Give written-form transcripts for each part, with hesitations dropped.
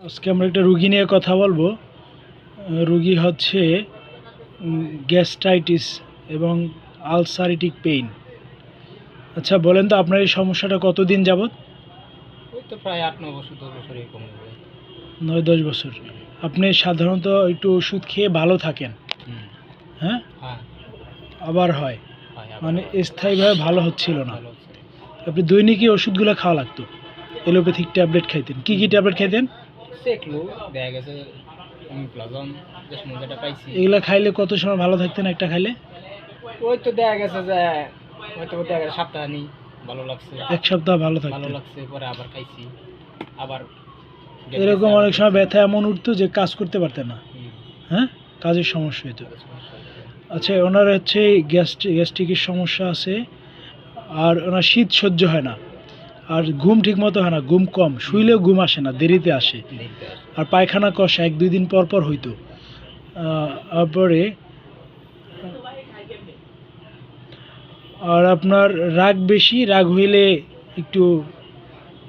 আজকে আমরা একটা রুগী নিয়ে কথা বলবো। রুগী হচ্ছে গ্যাস্ট্রাইটিস এবং আলসারেটিক পেইন। আচ্ছা বলেন তো, আপনার এই সমস্যাটা কতদিন যাবত? ওই তো প্রায় ৮-৯ বছর ১০ বছর এরকম হবে। ৯-১০ বছর। আপনি সাধারণত একটু ওষুধ খেয়ে ভালো থাকেন, হুম। হ্যাঁ? হ্যাঁ, আবার হয়, হয় আবার মানে হয়। স্থায়ীভাবে ভালো হচ্ছিল না। ভালো হচ্ছে। আপনি দৈনিকই ওষুধগুলো খাওয়া লাগতো, এলোপ্যাথিক ট্যাবলেট খাইতেন। কি কি ট্যাবলেট খাইতেন? সেকলো দেখা গেছে অমিপ্লাজম যে সময় যেটা পাইছি। এগুলা খাইলে কত সময় ভালো থাকতেন একটা খাইলে? ওই তো দেখা গেছে যে হয়তো দেখা গেছে সপ্তাহ নেই ভালো লাগছে। এক সপ্তাহ ভালো ভালো থাকতেন। লাগছে পরে আবার খাইছি। আবার এরকম অনেক সময় ব্যথা এমন উঠতো যে কাজ করতে পারতেন না, হুম, হ্যাঁ, কাজের সমস্যা হতো। তাদের সমস্যা হচ্ছে। আচ্ছা, ওনার হচ্ছে গ্যাস্ট্রিকের সমস্যা আছে, আর ওনার শীত সহ্য হয় না, আর ঘুম ঠিক মতো হয় না, ঘুম কম, শুইলেও ঘুম আসে না, দেরিতে আসে, দেখতে আসে। আর পায়খানা কষা ১-২ দিন পর পর হইতো। তারপরে আর আপনার রাগ বেশি, রাগ হইলে একটু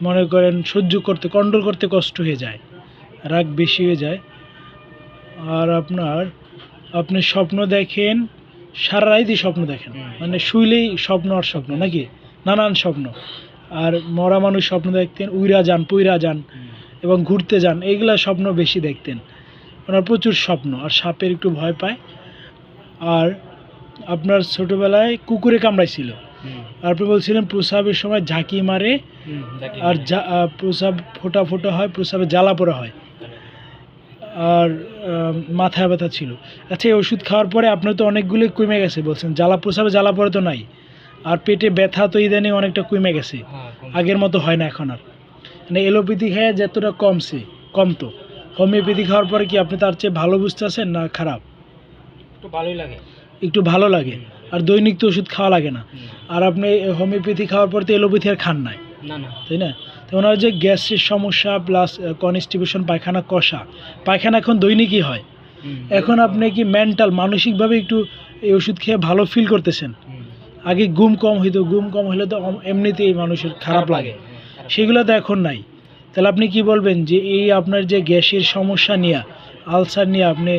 মনে করেন সহ্য করতে, কন্ট্রোল করতে কষ্ট হয়ে যায়, রাগ বেশি হয়ে যায়। আর আপনি স্বপ্ন দেখেন, সারা রাতই স্বপ্ন দেখেন, মানে শুইলেই স্বপ্ন আর স্বপ্ন, নাকি নানান স্বপ্ন। আর মরা মানুষ স্বপ্ন দেখতেন, উইরা যান, পুইরা যান এবং ঘুরতে যান, এইগুলা স্বপ্ন বেশি দেখতেন। ওনার প্রচুর স্বপ্ন, আর সাপের একটু ভয় পায়। আর আপনার ছোটোবেলায় কুকুরে কামড়াইছিল, আর আপনি বলছিলেন প্রস্রাবের সময় ঝাঁকি মারে, আর প্রস্রাব ফোটা ফোটা হয়, প্রস্রাবে জ্বালা পোড়া হয়, আর মাথায় ব্যথা ছিল। আচ্ছা, এই ওষুধ খাওয়ার পরে আপনার তো অনেকগুলোই কমে গেছে বলছেন, জ্বালা প্রস্রাবে জ্বালা পড়ে তো নাই, আর পেটে ব্যথা তো ইদানিং অনেকটা কমে গেছে, আগের মতো হয় না এখন আর। মানে এলোপ্যাথি খেয়ে যতটা কমতো, হোমিওপ্যাথি খাওয়ার পরে কি আপনি তার চেয়ে ভালো বুঝতেছেন না খারাপ? একটু ভালোই লাগে। একটু ভালো লাগে। আর দৈনিক তো ওষুধ খাওয়া লাগে না। আর আপনি হোমিওপ্যাথি খাওয়ার পর তো এলোপ্যাথি আর খান নাই, না না, তাই না? তো ওনার যে গ্যাসের সমস্যা প্লাস কনস্টিপেশন, পায়খানা কষা, পায়খানা এখন দৈনিকই হয়। এখন আপনি কি মেন্টাল, মানসিকভাবে একটু এই ওষুধ খেয়ে ভালো ফিল করতেছেন? আগে ঘুম কম হইতো, ঘুম কম হলে তো এমনিতেই মানুষের খারাপ লাগে, সেগুলো তো এখন নাই। তাহলে আপনি কি বলবেন যে এই আপনার যে গ্যাসের সমস্যা নিয়ে, আলসার নিয়ে আপনি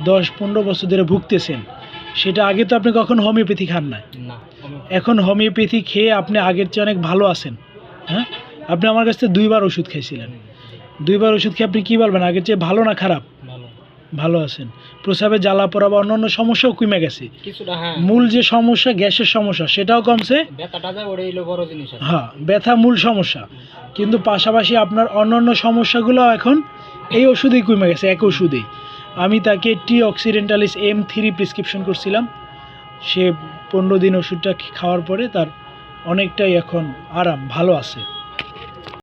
10-15 বছর ধরে ভুগতেছেন, সেটা আগে তো আপনি কখনো হোমিওপ্যাথি খান না। এখন হোমিওপ্যাথি খেয়ে আপনি আগের চেয়ে অনেক ভালো আছেন, হ্যাঁ? আপনি আমার কাছ থেকে 2বার ওষুধ খাইছিলেন, 2বার ওষুধ খেয়ে আপনি কী বলবেন, আগের চেয়ে ভালো না খারাপ? ভালো আছেন। প্রস্রাবে জ্বালা পোড়া বা অন্যান্য সমস্যাও কমে গেছে কিছুটা। হ্যাঁ, মূল যে সমস্যা গ্যাসের সমস্যা সেটাও কমছে। হ্যাঁ, ব্যথা মূল সমস্যা, কিন্তু পাশাপাশি আপনার অন্যান্য সমস্যাগুলো এখন এই ওষুধেই কমে গেছে, এক ওষুধেই। আমি তাকে টি-অক্সিডেন্টালিস M3 প্রেসক্রিপশন করছিলাম, সে 15 দিন ওষুধটা খাওয়ার পরে তার অনেকটাই এখন আরাম, ভালো আছে।